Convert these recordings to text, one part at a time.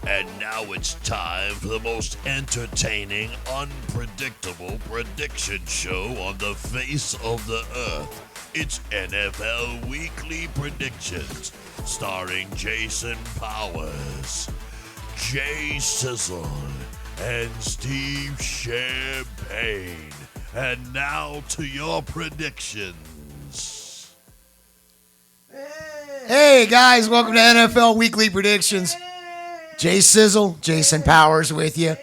And now it's time for the most entertaining, unpredictable prediction show on the face of the earth. It's NFL Weekly Predictions, starring Jason Powers, Jay Sizzle, and Steve Champagne. And now to your predictions. Hey guys, welcome to NFL Weekly Predictions. Jay Sizzle, Jason Powers with you.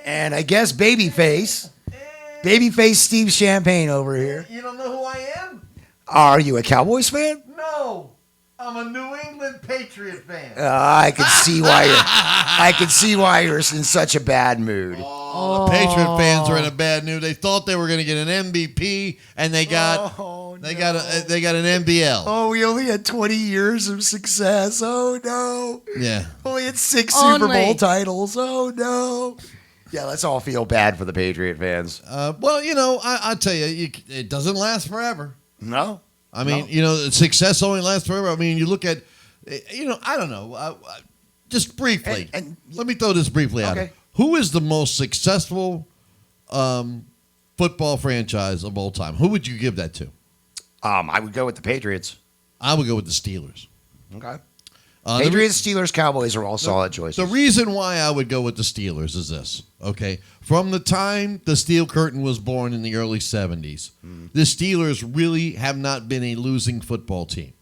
And I guess Babyface Steve Champagne over here. You don't know who I am? Are you a Cowboys fan? No. I'm a New England Patriot fan. I can see why you're in such a bad mood. The Patriot fans are in a bad mood. They thought they were going to get an MVP, and they got an NBL. Oh, we only had 20 years of success. Oh no. Yeah. Only had 6 Super Bowl titles. Oh no. Yeah, let's all feel bad for the Patriot fans. Well, I tell you, it doesn't last forever. No. I mean, success only lasts forever. I mean, you look at, I don't know. Just briefly, let me throw this briefly out. Okay. Who is the most successful football franchise of all time? Who would you give that to? I would go with the Patriots. I would go with the Steelers. Okay. Patriots, Steelers, Cowboys are all solid choices. The reason why I would go with the Steelers is this, okay? From the time the Steel Curtain was born in the early 70s, the Steelers really have not been a losing football team.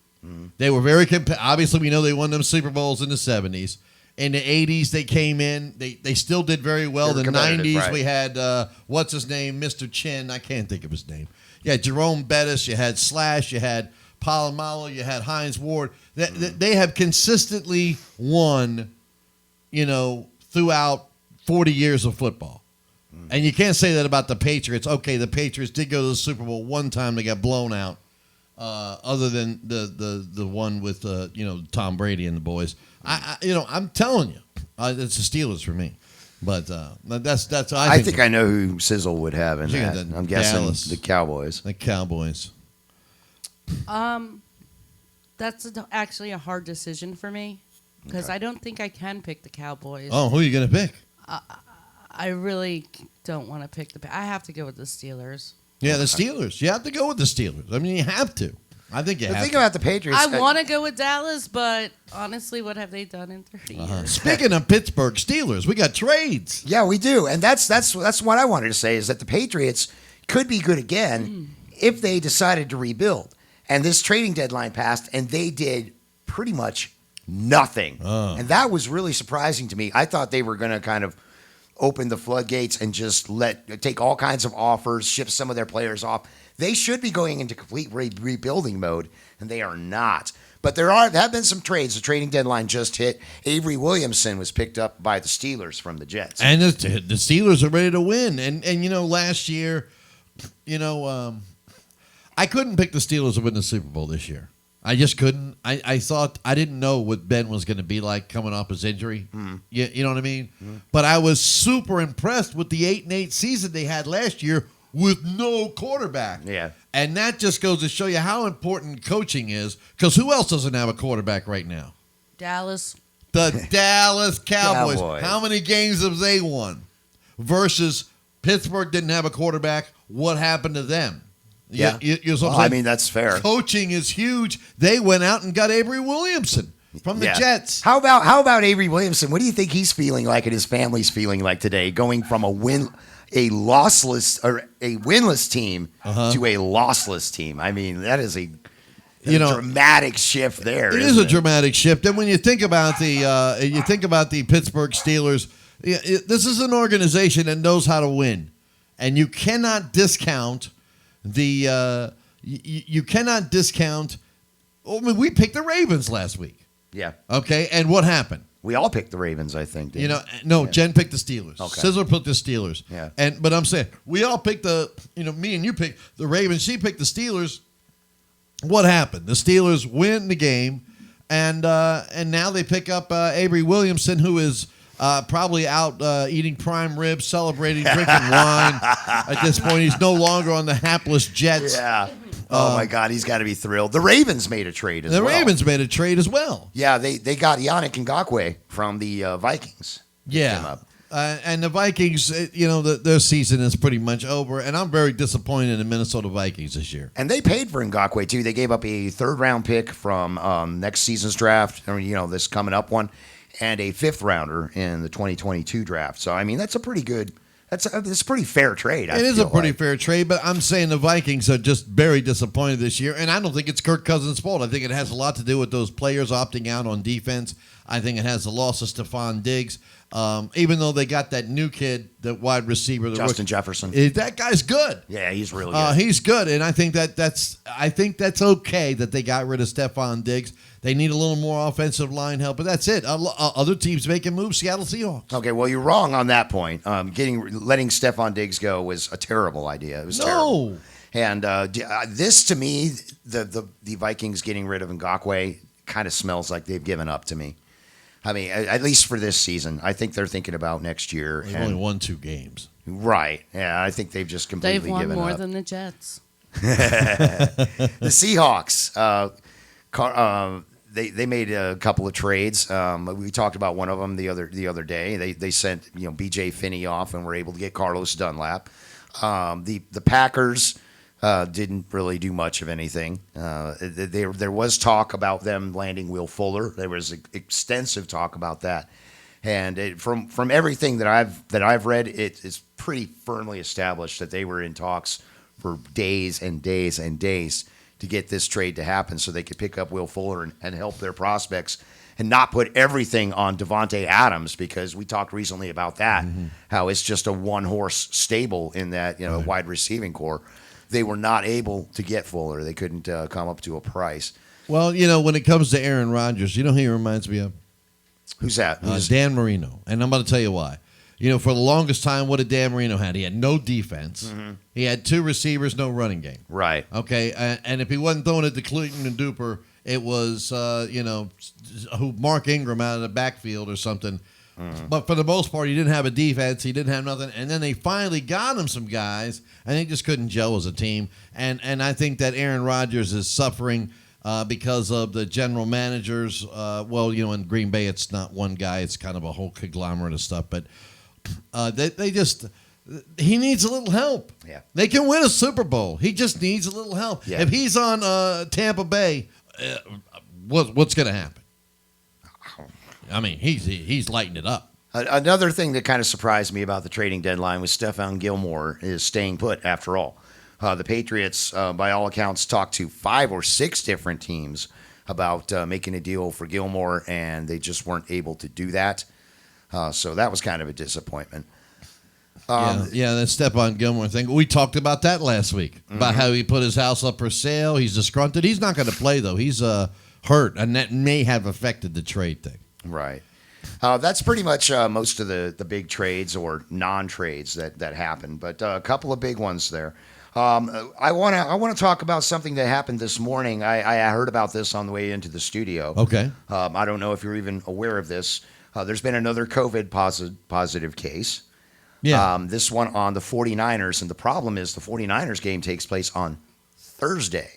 They were very obviously, we know they won them Super Bowls in the 70s. In the 80s, they came in. They still did very well. The 90s, right. We had, what's his name, Mr. Chin. I can't think of his name. You had Jerome Bettis. You had Slash. You had Polamalu. You had Hines Ward. They have consistently won, throughout 40 years of football. And you can't say that about the Patriots. Okay, the Patriots did go to the Super Bowl one time. They got blown out, other than the one with, Tom Brady and the boys. I'm telling you, it's the Steelers for me. But that's. I think I know who Sizzle would have in that. I'm guessing Dallas. the Cowboys. The Cowboys. That's actually a hard decision for me because I don't think I can pick the Cowboys. Oh, who are you going to pick? I really don't want to pick I have to go with the Steelers. Yeah, the Steelers. You have to go with the Steelers. I mean, you have to. I think you have to. The thing about the Patriots, I want to go with Dallas, but honestly, what have they done in 30 years? Speaking of Pittsburgh Steelers, we got trades. Yeah, we do, and that's what I wanted to say is that the Patriots could be good again if they decided to rebuild. And this trading deadline passed, and they did pretty much nothing. And that was really surprising to me. I thought they were going to kind of open the floodgates and just take all kinds of offers, ship some of their players off. They should be going into complete rebuilding mode, and they are not. But there have been some trades. The trading deadline just hit. Avery Williamson was picked up by the Steelers from the Jets. And the Steelers are ready to win. And last year, I couldn't pick the Steelers to win the Super Bowl this year. I just couldn't. I thought I didn't know what Ben was going to be like coming off his injury. You know what I mean? But I was super impressed with the 8-8 season they had last year with no quarterback. Yeah. And that just goes to show you how important coaching is, because who else doesn't have a quarterback right now? Dallas. The Dallas Cowboys. How many games have they won? Versus Pittsburgh didn't have a quarterback. What happened to them? Yeah. I mean, that's fair. Coaching is huge. They went out and got Avery Williamson from the Jets. How about Avery Williamson? What do you think he's feeling like and his family's feeling like today, going from a winless team to a lossless team? I mean, that is a dramatic shift there. It is a dramatic shift. And when you think about the Pittsburgh Steelers, this is an organization that knows how to win, and you cannot discount you cannot discount. I mean, we picked the Ravens last week. Yeah. Okay, and what happened? We all picked the Ravens, I think. Jen picked the Steelers. Okay. Sizzler picked the Steelers. Yeah. But I'm saying we all picked me and you picked the Ravens. She picked the Steelers. What happened? The Steelers win the game, and now they pick up Avery Williamson, who is probably out eating prime ribs, celebrating, drinking wine. At this point, he's no longer on the hapless Jets. Yeah. Oh my God, he's got to be thrilled. The Ravens made a trade as The well. Ravens made a trade as well. Yeah, they got Yannick Ngakoue from the Vikings. Came Yeah. up. And the Vikings, their season is pretty much over, and I'm very disappointed in the Minnesota Vikings this year. And they paid for Ngakoue too. They gave up a 3rd-round pick from next season's draft, or this coming up one, and a 5th rounder in the 2022 draft. So I mean, that's a pretty good. That's a pretty fair trade. It is a pretty fair trade, but I'm saying the Vikings are just very disappointed this year, and I don't think it's Kirk Cousins' fault. I think it has a lot to do with those players opting out on defense. I think it has the loss of Stephon Diggs. Even though they got that new kid, the wide receiver, Justin Jefferson. That guy's good. Yeah, he's really good. He's good, and I think that's okay that they got rid of Stephon Diggs. They need a little more offensive line help, but that's it. Other teams making moves. Seattle Seahawks. Okay, well, you're wrong on that point. Letting Stephon Diggs go was a terrible idea. It was terrible. And this, to me, the Vikings getting rid of Ngakoue kind of smells like they've given up to me. I mean, at least for this season. I think they're thinking about next year. They've only won 2 games. Right. Yeah, I think they've just completely They've won given more up. than the Jets. The Seahawks, they made a couple of trades. We talked about one of them the other day. They sent B.J. Finney off and were able to get Carlos Dunlap. The Packers didn't really do much of anything. There was talk about them landing Will Fuller. There was extensive talk about that. And from everything that I've read, it's pretty firmly established that they were in talks for days and days and days to get this trade to happen so they could pick up Will Fuller and help their prospects and not put everything on Devontae Adams, because we talked recently about that, how it's just a one-horse stable in that wide receiving core. They were not able to get Fuller. They couldn't come up to a price. Well, when it comes to Aaron Rodgers, who he reminds me of? Who's that? Dan Marino. And I'm going to tell you why. For the longest time, what did Dan Marino had? He had no defense. He had 2 receivers, no running game. Right. Okay, and if he wasn't throwing it to Clinton and Duper, it was, Mark Ingram out of the backfield or something. But for the most part, he didn't have a defense. He didn't have nothing. And then they finally got him some guys, and they just couldn't gel as a team. And I think that Aaron Rodgers is suffering because of the general managers. In Green Bay, it's not one guy. It's kind of a whole conglomerate of stuff. But he needs a little help. Yeah. They can win a Super Bowl. He just needs a little help. Yeah. If he's on Tampa Bay, what's going to happen? I mean, he's lighting it up. Another thing that kind of surprised me about the trading deadline was Stephon Gilmore is staying put after all. The Patriots, by all accounts, talked to 5 or 6 different teams about making a deal for Gilmore, and they just weren't able to do that. So that was kind of a disappointment. That Stephon Gilmore thing. We talked about that last week, about how he put his house up for sale. He's disgruntled. He's not going to play, though. He's hurt, and that may have affected the trade thing. Right. That's pretty much most of the big trades or non-trades that happened, but a couple of big ones there. I want to talk about something that happened this morning. I heard about this on the way into the studio. Okay. I don't know if you're even aware of this. There's been another COVID positive case. Yeah. This one on the 49ers, and the problem is the 49ers game takes place on Thursday.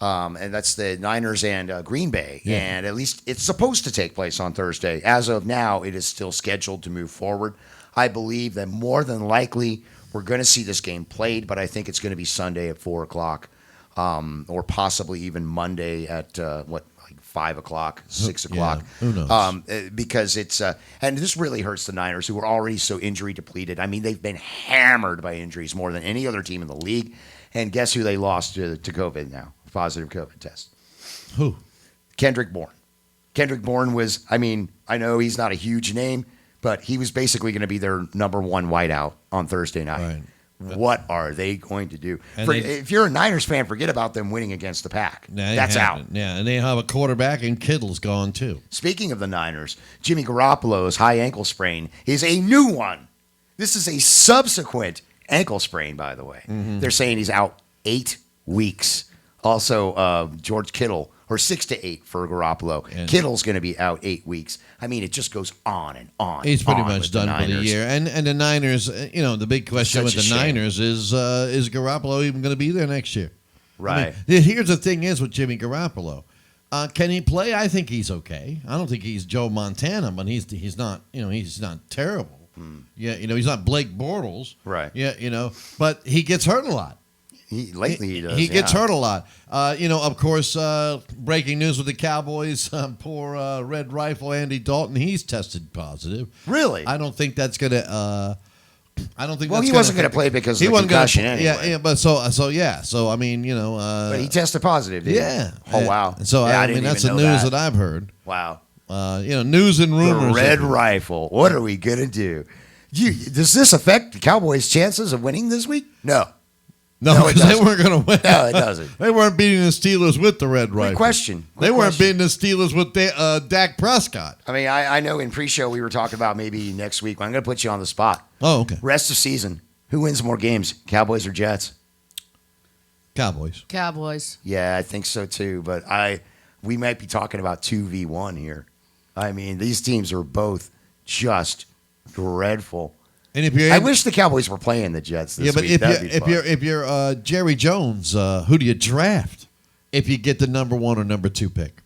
And that's the Niners and Green Bay. Yeah. And at least it's supposed to take place on Thursday. As of now, it is still scheduled to move forward. I believe that more than likely we're going to see this game played, but I think it's going to be Sunday at 4 o'clock, or possibly even Monday at, 5 o'clock, 6 o'clock. Yeah, who knows? Because it's and this really hurts the Niners, who are already so injury depleted. I mean, they've been hammered by injuries more than any other team in the league. And guess who they lost to COVID now? Positive COVID test. Who? Kendrick Bourne. Kendrick Bourne was, I know he's not a huge name, but he was basically going to be their number 1 wideout on Thursday night. Right. What are they going to do? And If you're a Niners fan, forget about them winning against the Pack. That's out. Yeah, and they have a quarterback, and Kittle's gone too. Speaking of the Niners, Jimmy Garoppolo's high ankle sprain is a new one. This is a subsequent ankle sprain, by the way. They're saying he's out 8 weeks. Also, George Kittle, or 6 to 8 for Garoppolo. And Kittle's going to be out 8 weeks. I mean, it just goes on and on. He's pretty on much with done for the Niners. year. And the Niners, the big question with such the a shame. Niners is Garoppolo even going to be there next year? Right. Here's the thing is with Jimmy Garoppolo. Can he play? I think he's okay. I don't think he's Joe Montana, but he's not, he's not terrible. Yeah, he's not Blake Bortles. Right. Yeah, but he gets hurt a lot. Lately he does. He gets hurt a lot. Of course, breaking news with the Cowboys, poor Red Rifle Andy Dalton, he's tested positive. Really? I don't think that's going to I don't think Well, that's he wasn't going to play because of the wasn't gonna concussion play. anyway. Yeah, but so I mean, But he tested positive, didn't yeah. he? Oh, wow. So Yeah, I didn't mean, that's even the know news that I've heard. Wow. News and The rumors. Red Rifle. What are we going to do? Does this affect the Cowboys' chances of winning this week? No. No, No, it because they doesn't. weren't going to win. No, it doesn't. They weren't beating the Steelers with the Red Rifle. Good question. They weren't beating the Steelers with Dak Prescott. I mean, I know in pre-show we were talking about maybe next week. I'm going to put you on the spot. Oh, okay. Rest of season. Who wins more games, Cowboys or Jets? Cowboys. Cowboys. Yeah, I think so too. But we might be talking about 2v1 here. I mean, these teams are both just dreadful. And if you're I wish the Cowboys were playing the Jets this week. That'd be fun. if you're Jerry Jones, who do you draft if you get the number 1 or number 2 pick?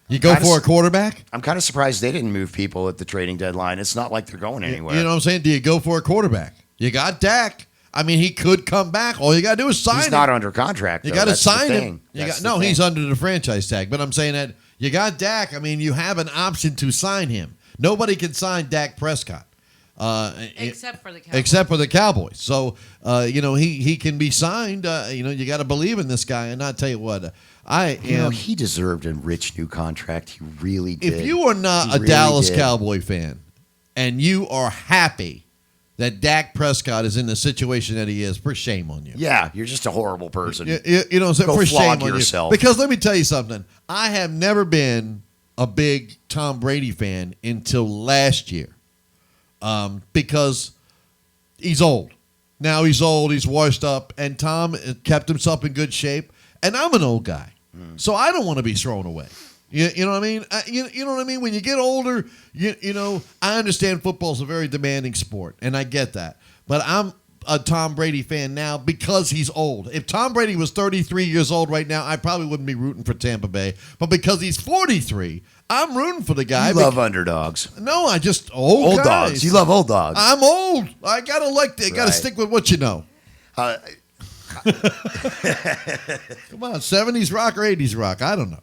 You go Kinda for a quarterback? I'm kind of surprised they didn't move people at the trading deadline. It's not like they're going anywhere. You know what I'm saying? Do you go for a quarterback? You got Dak. I mean, he could come back. All you got to do is sign He's him. not under contract. You though. got to That's the sign thing. him. That's the thing. He's under the franchise tag. But I'm saying that you got Dak. I mean, you have an option to sign him. Nobody can sign Dak Prescott. Except for the Cowboys. Except for the Cowboys. So, he can be signed. You got to believe in this guy. And I'll tell you what, He deserved a rich new contract. He really did. if you are not He a really Dallas did. Cowboy fan and you are happy that Dak Prescott is in the situation that he is, for shame on you. Yeah, you're just a horrible person. You know what I'm saying? Go For flog shame on yourself. you. Because let me tell you something. I have never been a big Tom Brady fan until last year. Because he's old. Now he's old, he's washed up, and Tom kept himself in good shape. And I'm an old guy, so I don't want to be thrown away. You know what I mean? You know what I mean? When you get older, I understand football's a very demanding sport, and I get that. But I'm a Tom Brady fan now because he's old. If Tom Brady was 33 years old right now, I probably wouldn't be rooting for Tampa Bay. But because he's 43, I'm rooting for the guy. You love underdogs. No, I just old guys. dogs. You love old dogs. I'm old. I gotta gotta Right. stick with what you know. Uh, Come on, 70s rock or 80s rock? I don't know.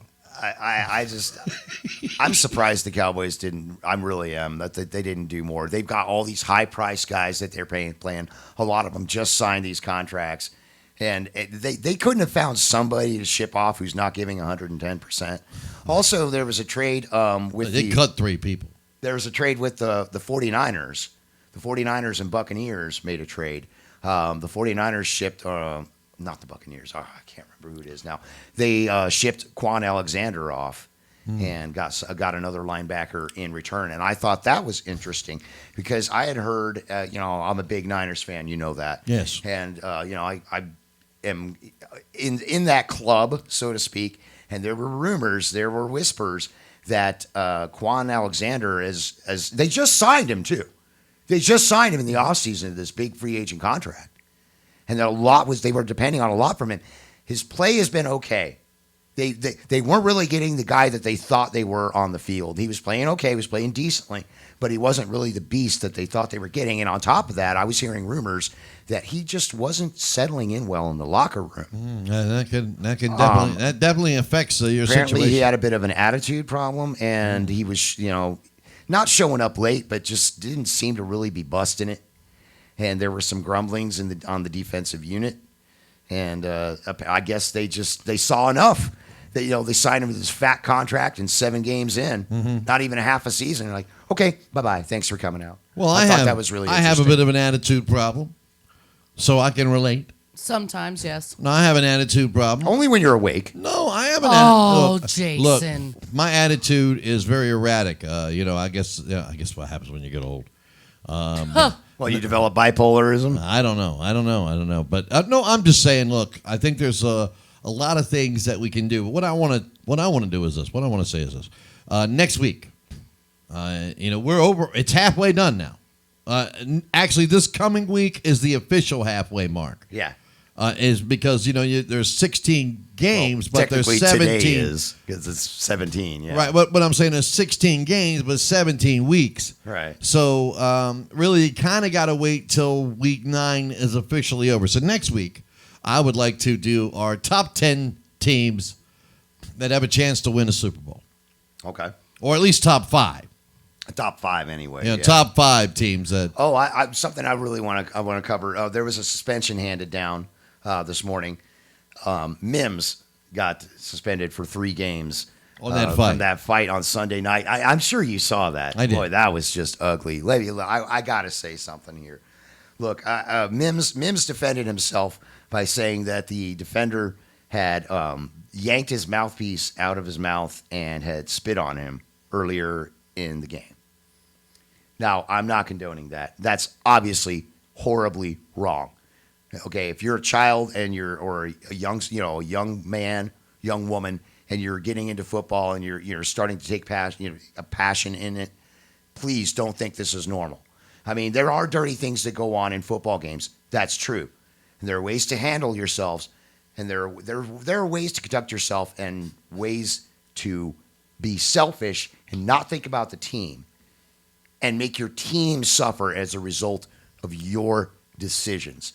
I'm surprised the Cowboys didn't. I really am that they didn't do more. They've got all these high priced guys that they're playing. A lot of them just signed these contracts, and they couldn't have found somebody to ship off who's not giving 110%. Also, there was a trade with They cut 3 people. There was a trade with the 49ers. The 49ers and Buccaneers made a trade. The 49ers shipped, not the Buccaneers. I can't remember who it is now. They shipped Quan Alexander off and got another linebacker in return. And I thought that was interesting because I had heard, I'm a big Niners fan. You know that. Yes. And, I am in that club, so to speak. And there were rumors, there were whispers that Quan Alexander as they just signed him too. They just signed him in the offseason of this big free agent contract. And they were depending on a lot from him. His play has been okay. They weren't really getting the guy that they thought they were on the field. He was playing okay, he was playing decently, but he wasn't really the beast that they thought they were getting. And on top of that, I was hearing rumors that he just wasn't settling in well in the locker room. That definitely affects your Apparently, situation. he had a bit of an attitude problem, and he was, not showing up late, but just didn't seem to really be busting it. And there were some grumblings on the defensive unit, and I guess they saw enough. They signed him with this fat contract and 7 games in, not even a half a season. They're like, okay, bye-bye, thanks for coming out. Well, I thought that was really I have a interesting. bit of an attitude problem, so I can relate. Sometimes, yes. No, I have an attitude problem. Only when you're awake. No, I have an Oh, attitude. Look, Jason. my attitude is very erratic. I guess what happens when you get old. Well, you develop bipolarism. I don't know. But no, I'm just saying. Look, I think there's a lot of things that we can do. But what I want to do is this. What I want to say is this. Next week, we're over. It's halfway done now. Actually, this coming week is the official halfway mark. Yeah. is because there's 16 games, but there's technically 17. today is because it's 17. Yeah. Right, but I'm saying there's 16 games, but 17 weeks. Right. So really, you kind of got to wait till week 9 is officially over. So next week, I would like to do our top 10 teams that have a chance to win a Super Bowl, Okay. or at least top 5. Top 5 anyway. Yeah, yeah. top 5 teams that. Oh, I something I really want to cover. There was a suspension handed down this morning. Mims got suspended for 3 games On that fight. From that fight on Sunday night. I'm sure you saw that. I did. Boy, that was just ugly. I got to say something here. Look, Mims defended himself by saying that the defender had yanked his mouthpiece out of his mouth and had spit on him earlier in the game. Now, I'm not condoning that. That's obviously horribly wrong. Okay, if you're a child and or a young man, young woman, and you're getting into football and you're starting to take a passion in it, please don't think this is normal. I mean, there are dirty things that go on in football games. That's true. And there are ways to handle yourselves, and there are ways to conduct yourself and ways to be selfish and not think about the team and make your team suffer as a result of your decisions.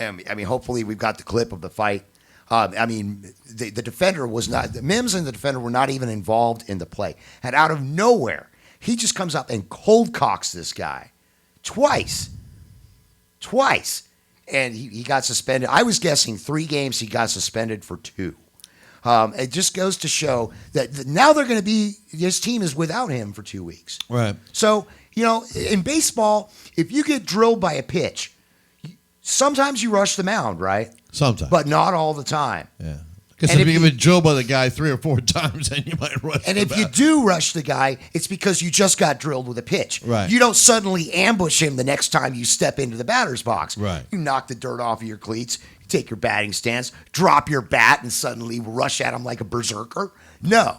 I mean, hopefully we've got the clip of the fight. The defender was not, Mims and the defender were not even involved in the play. And out of nowhere, he just comes up and cold cocks this guy twice. And he got suspended. I was guessing 3 games, he got suspended for 2. It just goes to show that now they're going to be, this team is without him for 2 weeks. Right. So, in baseball, if you get drilled by a pitch, sometimes you rush the mound, right? Sometimes. But not all the time. Yeah. Because And if if you've you- been drilled by the guy 3 or 4 times, then you might rush. And the if you bat. do rush the guy, it's because you just got drilled with a pitch. Right. You don't suddenly ambush him the next time you step into the batter's box. Right. You knock the dirt off of your cleats, you take your batting stance, drop your bat, and suddenly rush at him like a berserker. No.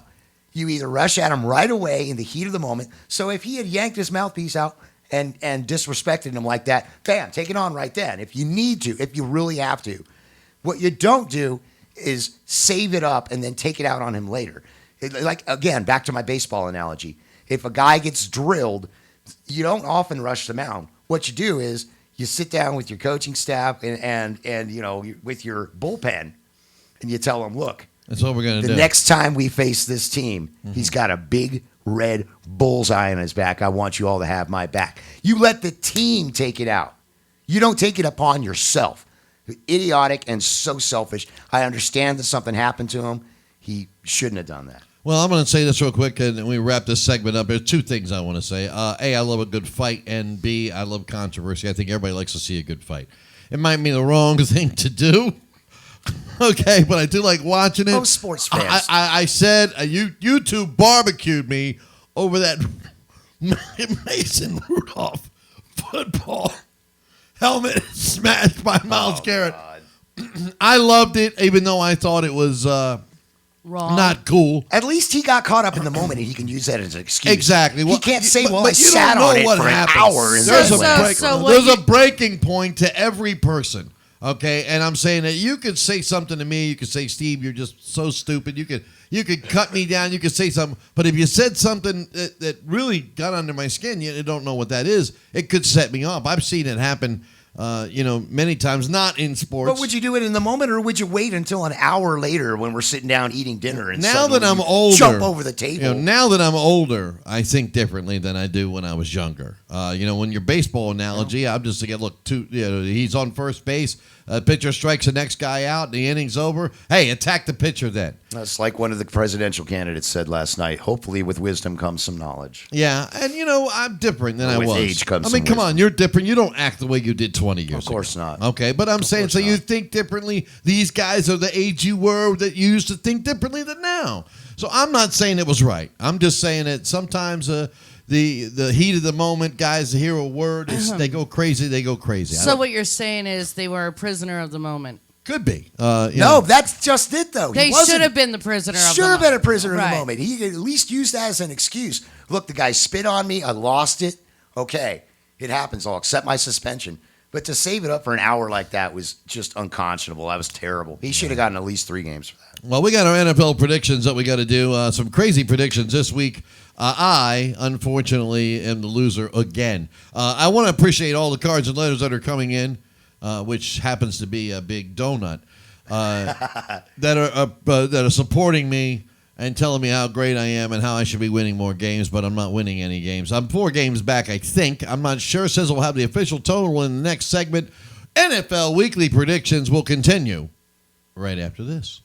You either rush at him right away in the heat of the moment. So if he had yanked his mouthpiece out and disrespected him like that, bam, take it on right then. If you need to, if you really have to. What you don't do is save it up and then take it out on him later. Again, back to my baseball analogy. If a guy gets drilled, you don't often rush the mound. What you do is you sit down with your coaching staff and with your bullpen, and you tell them, look, That's what we're going to the do. next time we face this team, he's got a big red bullseye on his back. I want you all to have my back. You let the team take it out. You don't take it upon yourself. Idiotic and so selfish. I understand that something happened to him. He shouldn't have done that. Well, I'm going to say this real quick, and we wrap this segment up. There's 2 things I want to say. A, I love a good fight, and B, I love controversy. I think everybody likes to see a good fight. It might be the wrong thing to do, okay, but I do like watching it. Most sports fans. I said, you 2 barbecued me over that Mason Rudolph football helmet smashed by Miles Garrett. I loved it, even though I thought it was Wrong. not cool. At least he got caught up in the moment, and he can use that as an excuse. Exactly. He can't say, but- well, but I you sat don't know on it what for happens. an hour. And There's, then a, went. break, so what there's you- a breaking point to every person. Okay, and I'm saying that you could say something to me. You could say, "Steve, you're just so stupid." You could cut me down. You could say something, but if you said something that really got under my skin, you don't know what that is. It could set me off. I've seen it happen. Many times, not in sports. But would you do it in the moment, or would you wait until an hour later when we're sitting down eating dinner and Now that suddenly I'm you older, jump over the table? Now that I'm older, I think differently than I do when I was younger. When your baseball analogy, I'm just thinking, look, he's on first base. Pitcher strikes the next guy out. The inning's over. Hey, attack the pitcher then. That's like one of the presidential candidates said last night. Hopefully, with wisdom comes some knowledge. Yeah, and I'm different than I With was. age comes I mean, some come wisdom. on, you're different. You don't act the way you did 20 years ago. Of course not. Okay, but I'm saying, so course you not. think differently. These guys are the age you were that you used to think differently than now. So I'm not saying it was right. I'm just saying that sometimes the heat of the moment, guys hear a word, they go crazy. They go crazy. So what you're saying is they were a prisoner of the moment. Could be. No, that's just it, though. They should have been the prisoner of the Should moment. have been a prisoner of Right. the moment. He could at least use that as an excuse. Look, the guy spit on me. I lost it. Okay, it happens. I'll accept my suspension. But to save it up for an hour like that was just unconscionable. That was terrible. He should have gotten at least 3 games for that. Well, we got our NFL predictions that we got to do. Some crazy predictions this week. I, unfortunately, am the loser again. I want to appreciate all the cards and letters that are coming in, which happens to be a big donut, that are supporting me and telling me how great I am and how I should be winning more games, but I'm not winning any games. I'm 4 games back, I think. I'm not sure. Says we'll have the official total in the next segment. NFL Weekly Predictions will continue right after this.